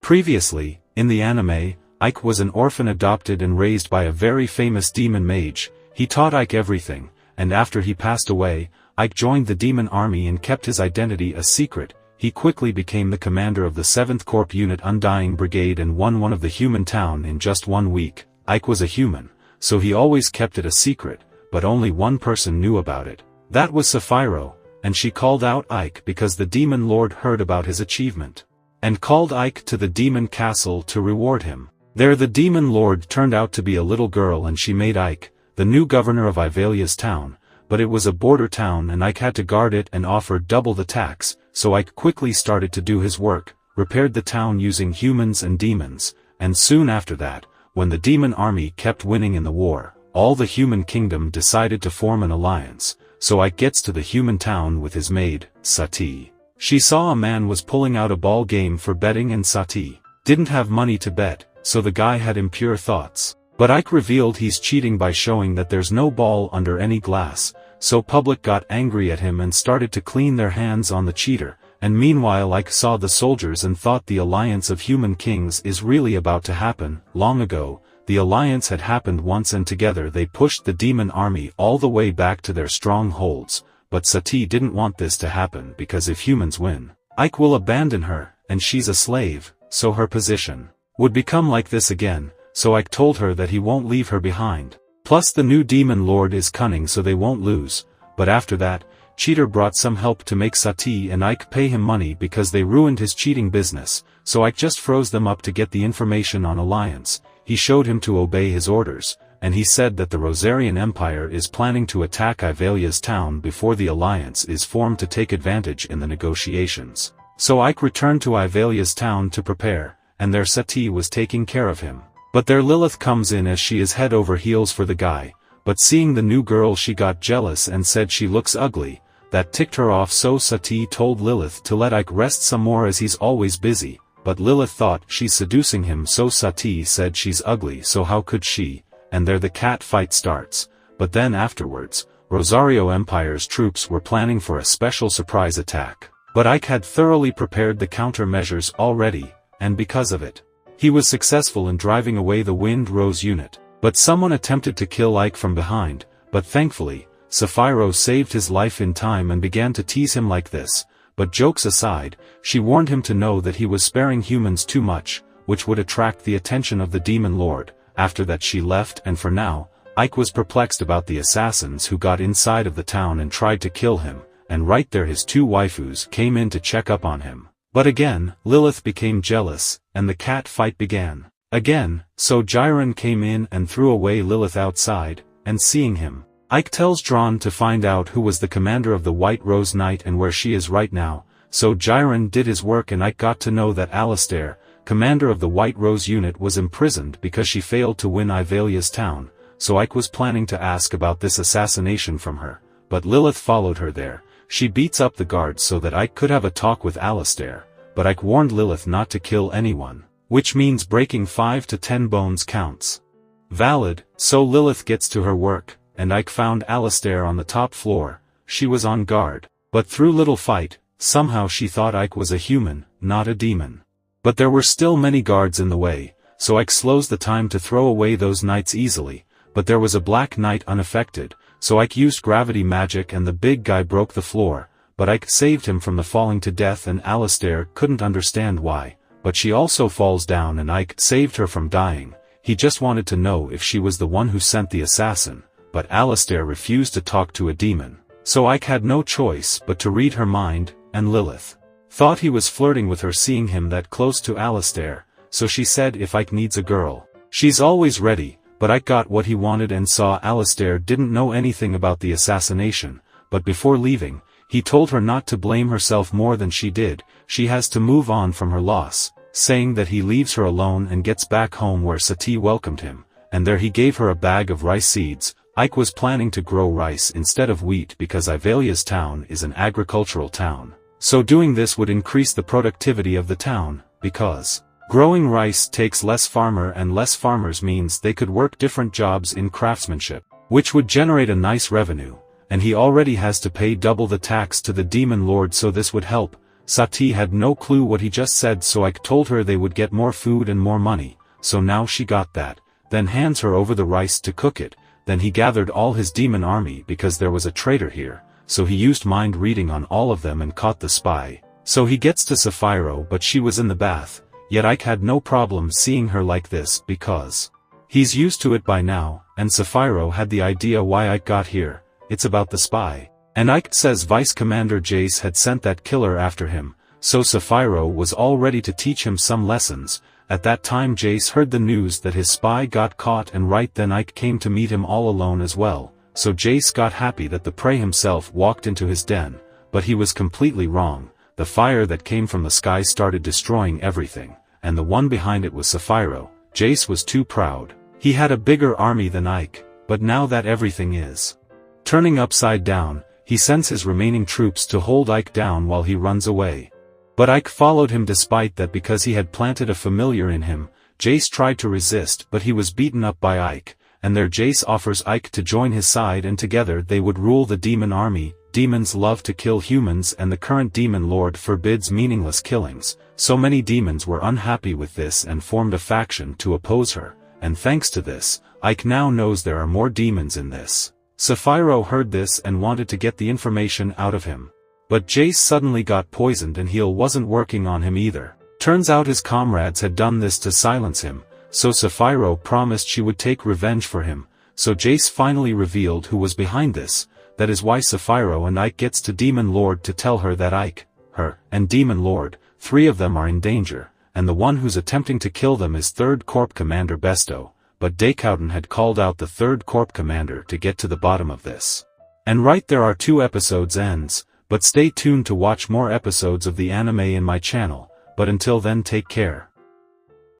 Previously, in the anime, Ike was an orphan adopted and raised by a very famous demon mage. He taught Ike everything, and after he passed away, Ike joined the demon army and kept his identity a secret. He quickly became the commander of the 7th Corp Unit Undying Brigade and won one of the human town in just 1 week. Ike was a human, so he always kept it a secret, but only one person knew about it. That was Sapphiro, and she called out Ike because the demon lord heard about his achievement, and called Ike to the demon castle to reward him. There the demon lord turned out to be a little girl and she made Ike the new governor of Ivalia's town, but it was a border town and Ike had to guard it and offered double the tax, so Ike quickly started to do his work, repaired the town using humans and demons, and soon after that, when the demon army kept winning in the war, all the human kingdom decided to form an alliance, so Ike gets to the human town with his maid, Sati. She saw a man was pulling out a ball game for betting and Sati didn't have money to bet, so the guy had impure thoughts. But Ike revealed he's cheating by showing that there's no ball under any glass, so public got angry at him and started to clean their hands on the cheater, and meanwhile Ike saw the soldiers and thought the alliance of human kings is really about to happen. Long ago, the alliance had happened once and together they pushed the demon army all the way back to their strongholds, but Sati didn't want this to happen because if humans win, Ike will abandon her, and she's a slave, so her position would become like this again, so Ike told her that he won't leave her behind. Plus the new demon lord is cunning so they won't lose, but after that, Cheater brought some help to make Sati and Ike pay him money because they ruined his cheating business, so Ike just froze them up to get the information on alliance. He showed him to obey his orders, and he said that the Rosarian Empire is planning to attack Ivalia's town before the alliance is formed to take advantage in the negotiations. So Ike returned to Ivalia's town to prepare, and there Sati was taking care of him. But there Lilith comes in as she is head over heels for the guy, but seeing the new girl she got jealous and said she looks ugly. That ticked her off, so Sati told Lilith to let Ike rest some more as he's always busy, but Lilith thought she's seducing him, so Sati said she's ugly so how could she, and there the cat fight starts. But then afterwards, Rosario Empire's troops were planning for a special surprise attack, but Ike had thoroughly prepared the countermeasures already, and because of it, he was successful in driving away the Wind Rose unit. But someone attempted to kill Ike from behind, but thankfully, Sapphiro saved his life in time and began to tease him like this. But jokes aside, she warned him to know that he was sparing humans too much, which would attract the attention of the demon lord. After that she left, and for now, Ike was perplexed about the assassins who got inside of the town and tried to kill him, and right there his 2 waifus came in to check up on him. But again, Lilith became jealous, and the cat fight began again, so Jiren came in and threw away Lilith outside, and seeing him, Ike tells Drawn to find out who was the commander of the White Rose Knight and where she is right now. So Jiren did his work and Ike got to know that Alistair, commander of the White Rose unit, was imprisoned because she failed to win Ivalia's town, so Ike was planning to ask about this assassination from her, but Lilith followed her there. She beats up the guards so that Ike could have a talk with Alistair, but Ike warned Lilith not to kill anyone, which means breaking 5 to 10 bones counts. Valid, so Lilith gets to her work, and Ike found Alistair on the top floor. She was on guard, but through little fight, somehow she thought Ike was a human, not a demon. But there were still many guards in the way, so Ike slows the time to throw away those knights easily, but there was a black knight unaffected, so Ike used gravity magic and the big guy broke the floor, but Ike saved him from the falling to death and Alistair couldn't understand why, but she also falls down and Ike saved her from dying. He just wanted to know if she was the one who sent the assassin, but Alistair refused to talk to a demon, so Ike had no choice but to read her mind, and Lilith thought he was flirting with her seeing him that close to Alistair, so she said if Ike needs a girl, she's always ready. But Ike got what he wanted and saw Alistair didn't know anything about the assassination, but before leaving, he told her not to blame herself more than she did. She has to move on from her loss, saying that he leaves her alone and gets back home where Sati welcomed him, and there he gave her a bag of rice seeds. Ike was planning to grow rice instead of wheat because Ivalia's town is an agricultural town, so doing this would increase the productivity of the town, because growing rice takes less farmer and less farmers means they could work different jobs in craftsmanship, which would generate a nice revenue, and he already has to pay double the tax to the demon lord so this would help. Sati had no clue what he just said, so Ike told her they would get more food and more money, so now she got that, then hands her over the rice to cook it. Then he gathered all his demon army because there was a traitor here, so he used mind reading on all of them and caught the spy. So he gets to Sapphiro, but she was in the bath, yet Ike had no problem seeing her like this because he's used to it by now, and Sapphiro had the idea why Ike got here. It's about the spy. And Ike says Vice Commander Jace had sent that killer after him, so Sapphiro was all ready to teach him some lessons. At that time Jace heard the news that his spy got caught, and right then Ike came to meet him all alone as well, so Jace got happy that the prey himself walked into his den, but he was completely wrong. The fire that came from the sky started destroying everything, and the one behind it was Sapphiro. Jace was too proud. He had a bigger army than Ike, but now that everything is turning upside down, he sends his remaining troops to hold Ike down while he runs away. But Ike followed him despite that because he had planted a familiar in him. Jace tried to resist, but he was beaten up by Ike, and there Jace offers Ike to join his side, and together they would rule the demon army. Demons love to kill humans, and the current demon lord forbids meaningless killings, so many demons were unhappy with this and formed a faction to oppose her, and thanks to this, Ike now knows there are more demons in this. Sapphiro heard this and wanted to get the information out of him. But Jace suddenly got poisoned and heal wasn't working on him either. Turns out his comrades had done this to silence him, so Sapphiro promised she would take revenge for him, so Jace finally revealed who was behind this. That is why Sapphiro and Ike gets to Demon Lord to tell her that Ike, her, and Demon Lord, 3 of them are in danger, and the one who's attempting to kill them is 3rd Corps Commander Besto. But Dakouten had called out the 3rd Corps Commander to get to the bottom of this. And right there are 2 episodes ends, but stay tuned to watch more episodes of the anime in my channel, but until then take care.